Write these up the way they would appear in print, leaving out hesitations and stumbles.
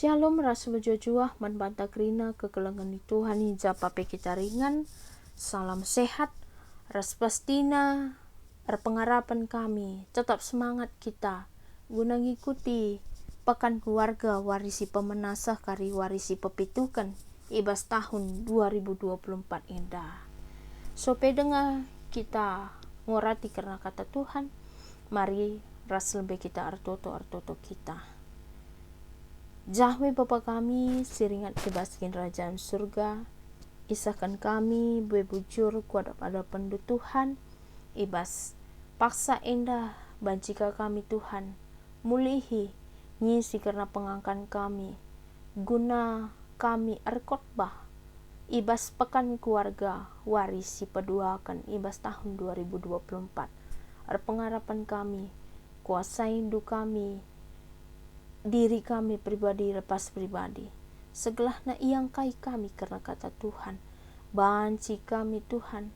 Shalom ras bejojuah man banta krina kekelengan Tuhan hija pape kita ringan. Salam sehat ras pastina pengharapan kami tetap semangat kita guna ngikuti pekan keluarga warisi pemenasah kari warisi pepitukan ibas tahun 2024 indah. Sope dengar kita ngorati karena kata Tuhan, mari ras lebih kita artoto kita. Jahwe Bapa kami, siringat kebaskin kerajaan surga, isahkan kami bebujur kuadap hadapan Tuhan, ibas paksa endah banjika kami Tuhan, mulihi ngisi karena pengangkan kami, guna kami erkotbah, ibas pekan keluarga warisi peduakan ibas tahun 2024, pengharapan kami, kuasai hidup kami, diri kami pribadi lepas pribadi, segelahna iang kai kami karena kata Tuhan, banci kami Tuhan,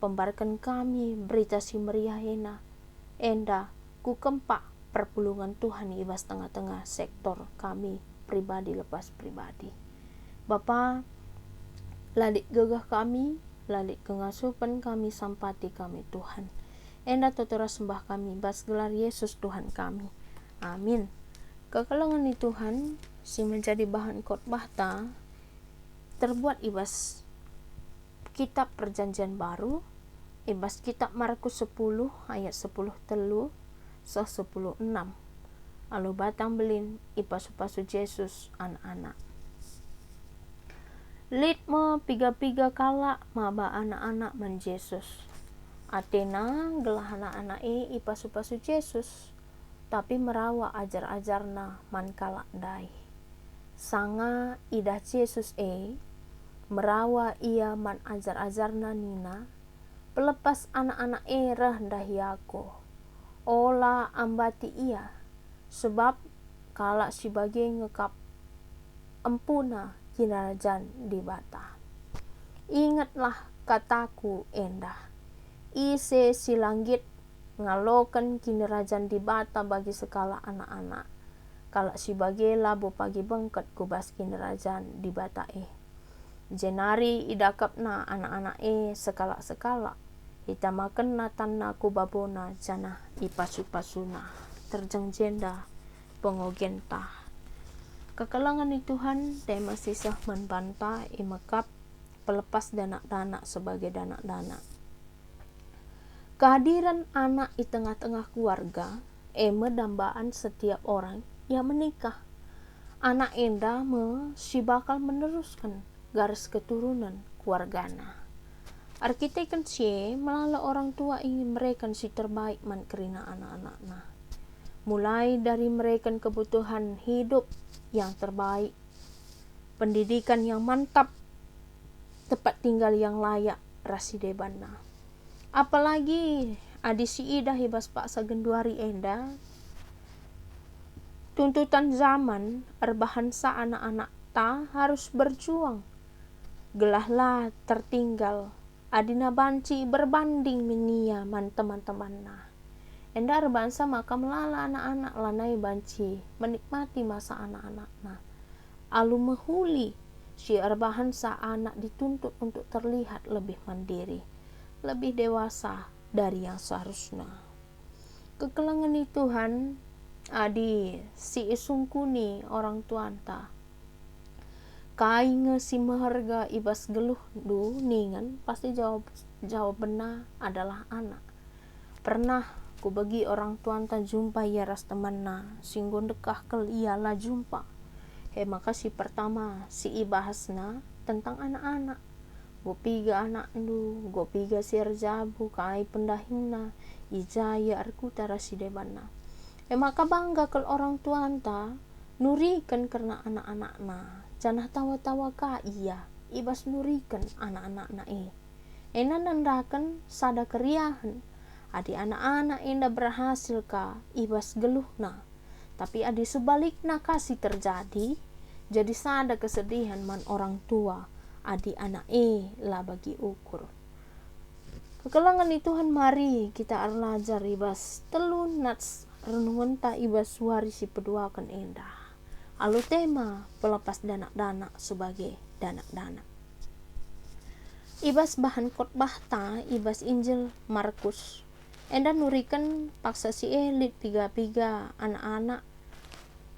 pembarkan kami berita si meriah enda ku kempak perpulungan Tuhan ibas tengah-tengah sektor kami pribadi lepas pribadi. Bapa, ladik gegah kami, ladik kengasupan kami, sampati kami Tuhan, enda totora sembah kami bas gelar Yesus Tuhan kami, amin. Kekelengan ni Tuhan si menjadi bahan khotbah ta terbuat ibas kitab perjanjian baru, ibas kitab Markus 10 ayat 10 telu so 10 6. Lalu batang belin ipasu-pasu Yesus anak-anak. Lid mo piga-piga kala maba anak-anak man Yesus. Atena gelah anak-anak ipasu-pasu Yesus. Tapi merawa ajar-ajarna man kalak dai. Sanga idah Yesus merawa ia man ajar-ajarna nina, pelepas anak-anak rah dahiako. Ola ambati ia, sebab kalak si bagi ngekap empuna kinarajan di bata. Ingatlah kataku endah, ise si langgit ngalokan kinerajan di bata bagi sekala anak-anak. Kalau si bagi labo pagi bengket kubas kinerajan di bata jenari idakapna anak-anak sekala-sekala. Itamakan na tanna kubabona jana ipasu-pasuna. Terjang jenda pengogenta. Kekalangan ni Tuhan tema sisah membanta imakap pelepas dana-dana sebagai dana-dana. Kehadiran anak di tengah-tengah keluarga medambaan setiap orang yang menikah. Anak enda si bakal meneruskan garis keturunan keluargana. Arkitekan si melalui orang tua ingin mereka si terbaik man kerina anak-anaknya. Mulai dari mereka kebutuhan hidup yang terbaik, pendidikan yang mantap, tempat tinggal yang layak rasidebana. Apalagi adisi ida hibas paksa genduari enda, tuntutan zaman erbahasa anak-anak ta harus berjuang, gelahlah tertinggal adina banci berbanding minia man teman-temanna. Enda erbangsa maka melala anak-anak lanai banci menikmati masa anak-anakna, alu mehuli si erbahasa anak dituntut untuk terlihat lebih mandiri, lebih dewasa dari yang seharusnya. Kekelangan ni Tuhan adi si isungkuni orang tuanta kai si meharga ibas geluh du ningan pasti jawab benar adalah anak. Pernah ku bagi orang tuanta jumpa ya ras temanna singgon dekah kel ialah jumpa makasih pertama si ibahasna tentang anak-anak. Gopiga anak ndu, gopiga sirjabu kai pendahina, ijaya arkuta rasidebana. Maka bangga kalau orang tua anta nurikan karena anak-anakna. Janah tawa-tawa ka iya, ibas nurikan anak-anakna nandakan sada keriahan. Adi anak-anak enda berhasil ka ibas geluhna. Tapi adi sebaliknya kasih terjadi, jadi sada kesedihan man orang tua. Adi anak lah bagi ukur. Kekelangan ni Tuhan mari kita arlajar ibas telun nats renungan ta ibas warisi peduakan endah. Alu tema pelepas dana-dana sebagai dana-dana. Ibas bahan khotbah ta ibas Injil Markus. Enda nurikan paksa si elit piga-piga anak-anak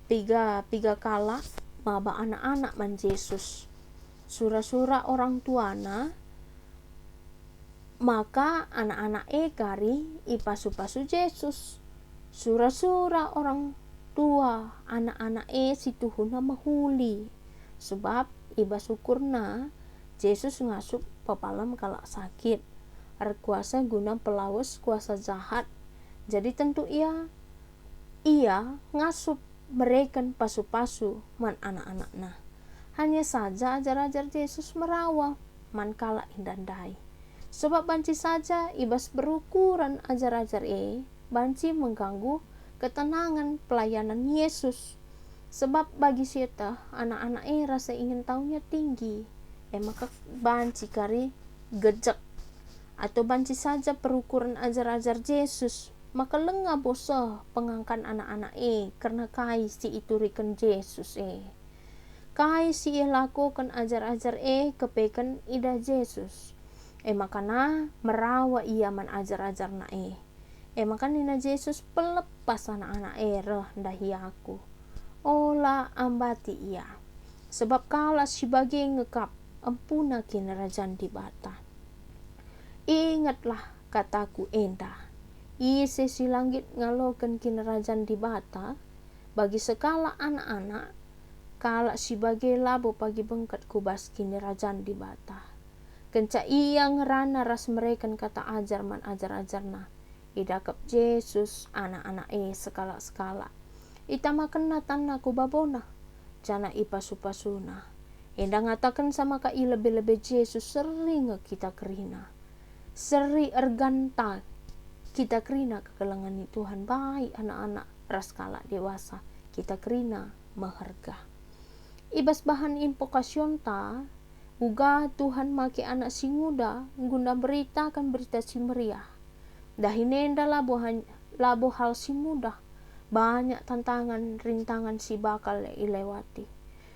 piga kala maba anak-anak man Yesus. Sura-sura orang tuana maka anak-anak kari ipasu-pasu Yesus. Sura-sura orang tua anak-anak si Tuhuna mahuli. Sebab iba syukurna Yesus ngasup papalam kalak sakit. Kuasa guna pelawas kuasa jahat. Jadi tentu ia ngasup mereka pasu-pasu man anak-anaknya. Hanya saja ajar-ajar Yesus merawah man kalak indandai. Sebab banci saja ibas berukuran ajar-ajar banci mengganggu ketenangan pelayanan Yesus. Sebab bagi sieta anak-anak rasa ingin tahunya tinggi. Maka banci kari gejek atau banci saja perukuran ajar-ajar Yesus. Maka lengah bosoh pengangkan anak-anak karena kai si iturikan Yesus kai si lakukan ajar-ajar kepekan ida Yesus. Makana merawa ia man ajar-ajar na maka nina Yesus pelepas anak-anak reh dahi aku. Ola ambati ia. Sebab kala si bagi ngekap ampuna kinerajan di bata. Ingatlah kataku enda. Isi si langit ngalokan kinerajan di bata bagi sekala anak-anak kala si bagi labo pagi bengkat kubas kinerajan di bata. Kenca ia ngerana ras mereka kata ajar man ajar-ajarna. Idakap Yesus anak-anak sekala-sekala. Ita makan natana ku babona. Jana ipasu-pasuna. Enda ngatakan sama ka lebih-lebih Yesus sering kita kerina. Seri erganta kita kerina kekelangan Tuhan baik anak-anak ras kala dewasa. Kita kerina maharga. Ibas bahan impokasion ta uga Tuhan make anak si muda guna beritakan berita si meriah. Dahinenda labo hal si muda. Banyak tantangan rintangan si bakal ilewati.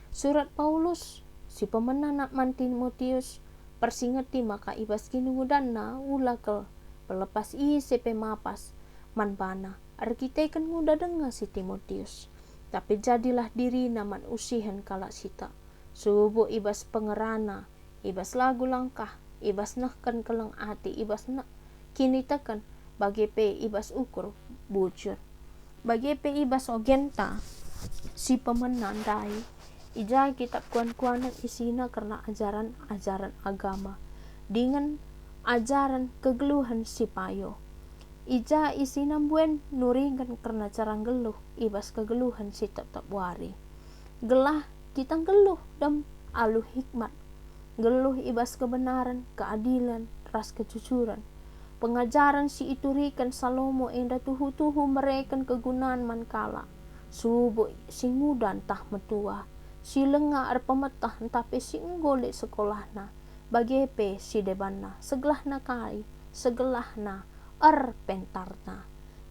Surat Paulus si pemenanak man Timotius persingeti maka ibas kinudanna ulakel pelepas sepe mapas man bana. Arkitekan muda dengar si Timotius. Tapi jadilah diri naman usihan kala sita. Subuh ibas pengerana, ibas lagu langkah, ibas nahkan kelang ati, ibas nak kini tekan bagi pe ibas ukur bujur. Bagi pe ibas ogenta si pemenandai ija kitab kuan-kuanan isina karena ajaran agama dengan ajaran kegeluhan si payo. Ija isina buen nuringan karena carang geluh ibas kegeluhan si tetap wari. Gelah kita geluh dan alu hikmat. Geluh ibas kebenaran, keadilan, ras kejujuran. Pengajaran si iturikan Salomo enda tuhu-tuhu mereka kegunaan mankala. Subuh si muda entah metua. Si lengah pemetah tapi si enggole sekolahna. Bagepe si debana. Segelahna kai, segelahna pentarna.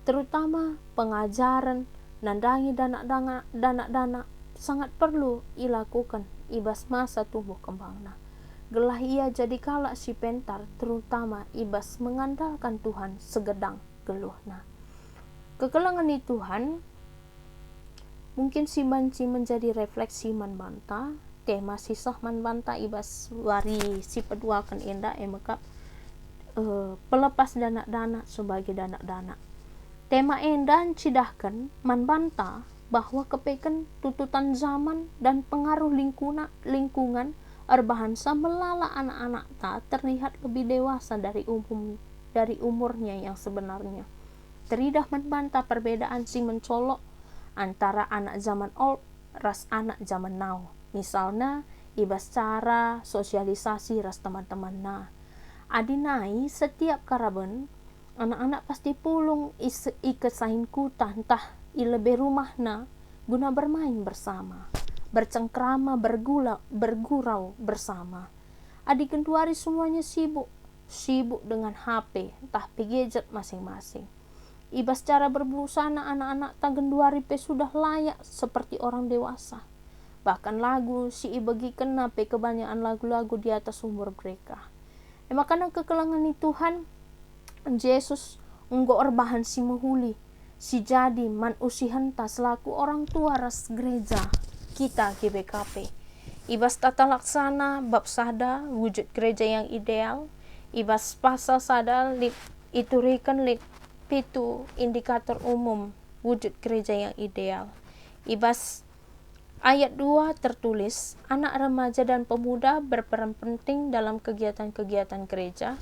Terutama pengajaran nandangi dana sangat perlu dilakukan ibas masa tumbuh kembangna. Gelah ia jadi kala si pentar terutama ibas mengandalkan Tuhan segedang geluhna. Kekelangan di Tuhan mungkin si banci menjadi refleksi man banta tema sisah man banta ibas wari si peduakan enda emekap pelepas dana-dana sebagai dana-dana. Tema endan cidahkan man banta bahwa kepekan tututan zaman dan pengaruh lingkungan erbahasa melala anak-anak tak terlihat lebih dewasa dari umurnya yang sebenarnya. Teridah membantah perbedaan si mencolok antara anak zaman old ras anak zaman now. Misalnya ibas cara sosialisasi ras teman-teman nah. Adinai setiap karaben anak-anak pasti pulung ikesahin kuta entah lebih rumahna guna bermain bersama, bercengkrama, bergurau bersama. Adik kenduari semuanya sibuk dengan HP, entah gadget masing-masing. Ibas cara berbusana anak-anak tagenduari sudah layak seperti orang dewasa. bahkan lagu si ibagikan nape kebanyakan lagu-lagu di atas umur mereka. Makanya kekelangan ni Tuhan Yesus enggo orbahan si mahuli si jadi man usihanta selaku orang tua ras gereja kita GBKP. Ibas tata laksana bab sada wujud gereja yang ideal. Ibas pasal sada iturikan pitu indikator umum wujud gereja yang ideal. Ibas ayat 2 tertulis, anak remaja dan pemuda berperan penting dalam kegiatan-kegiatan gereja,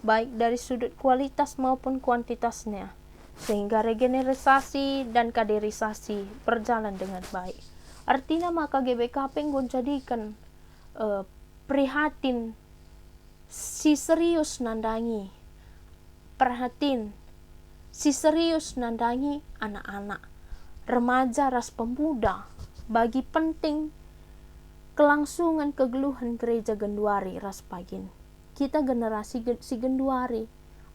baik dari sudut kualitas maupun kuantitasnya, sehingga regenerasi dan kaderisasi berjalan dengan baik. Artinya maka GBKP jadikan prihatin si serius nandangi, perhatiin si serius nandangi anak-anak, remaja ras pemuda, bagi penting kelangsungan kegeluhan gereja Genduari ras pagin. Kita generasi si Genduari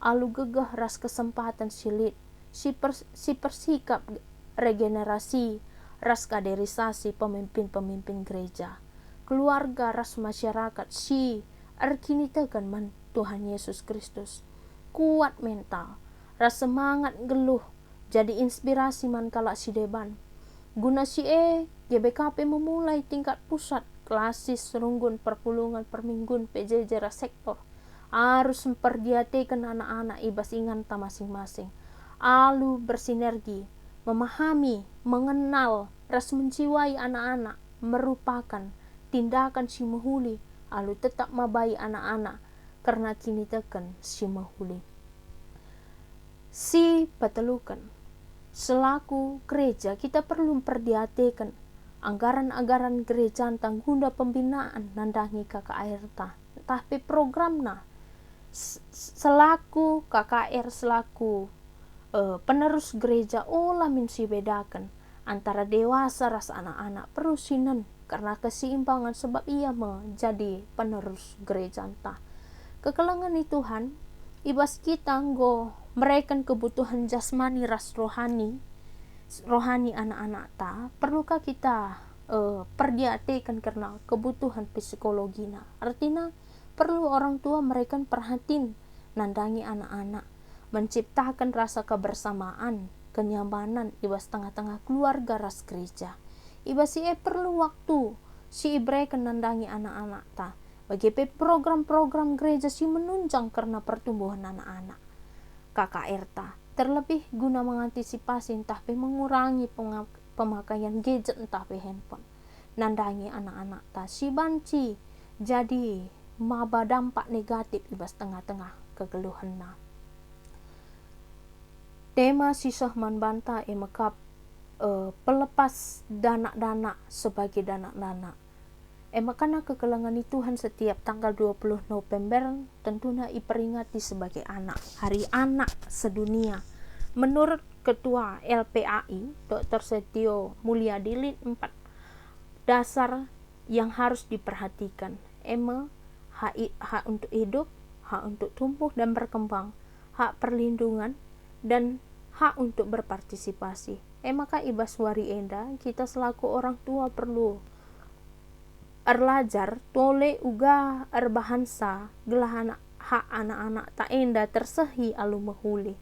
alu gegah ras kesempatan silit si persikap regenerasi ras kaderisasi pemimpin-pemimpin gereja, keluarga ras masyarakat si arkinitakan man Tuhan Yesus Kristus kuat mental, ras semangat geluh jadi inspirasi man kalak si deban. Guna si GBKP memulai tingkat pusat klasis runggun perpulungan perminggun PJJ ras sektor harus memperdiatikan anak-anak ibas inganta masing-masing, alu bersinergi memahami, mengenal, ras menjiwai anak-anak merupakan tindakan si mahuli, alu tetap mabai anak-anak karena kini tekan si mahuli. Si patelukan, selaku gereja kita perlu memperdiatikan anggaran-anggaran gereja tentang guna pembinaan nandangi KKR tapi programna selaku KKR selaku penerus gereja olah minsi bedakan antara dewasa ras anak-anak perusinan karena keseimbangan sebab ia menjadi penerus gereja entah. Kekelangan itu Tuhan ibas kita nggo mereka kebutuhan jasmani ras rohani anak-anak perlukah kita perdiatikan karena kebutuhan psikologina. Artinya perlu orang tua mereka perhatiin nandangi anak-anak, menciptakan rasa kebersamaan, kenyamanan ibas tengah-tengah keluarga ras gereja. Ibas perlu waktu si mereka nandangi anak-anak bagi program-program gereja si menunjang karena pertumbuhan anak-anak. KKR terlebih guna mengantisipasi entah mengurangi pemakaian gadget entah handphone. Nandangi anak-anak si banci jadi maba dampak negatif ibas tengah-tengah kegeluhan tema sisah manbanta emakap pelepas dana-dana sebagai dana-dana makanya kekelangan Tuhan setiap tanggal 20 November tentunya diperingati sebagai hari anak sedunia. Menurut Ketua LPAI Dr. Setio Mulyadi 4 dasar yang harus diperhatikan hak untuk hidup, hak untuk tumbuh dan berkembang, hak perlindungan, dan hak untuk berpartisipasi. Maka ibas wari enda kita selaku orang tua perlu erlajar tole uga erbahansa gelah hak anak-anak tak enda tersehi alu mahuli.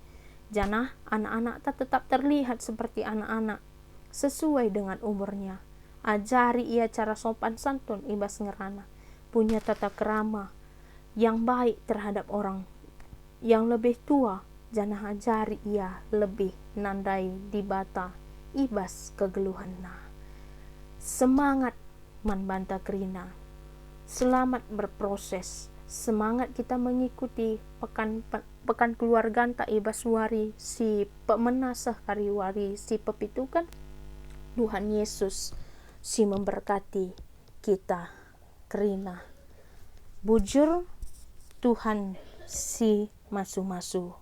Janah anak-anak tak tetap terlihat seperti anak-anak sesuai dengan umurnya. Ajari ia cara sopan santun ibas ngerana, punya tata kerama yang baik terhadap orang yang lebih tua. Janah ajari ia lebih nandai di bata ibas kegeluhanna. Semangat manbanta kerina, selamat berproses, semangat kita mengikuti pekan keluarga tak ibas wari si pemenasah kariwari si pepitukan. Tuhan Yesus si memberkati kita kerina. Bujur Tuhan si masu-masu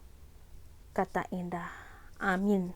kata indah. Amin.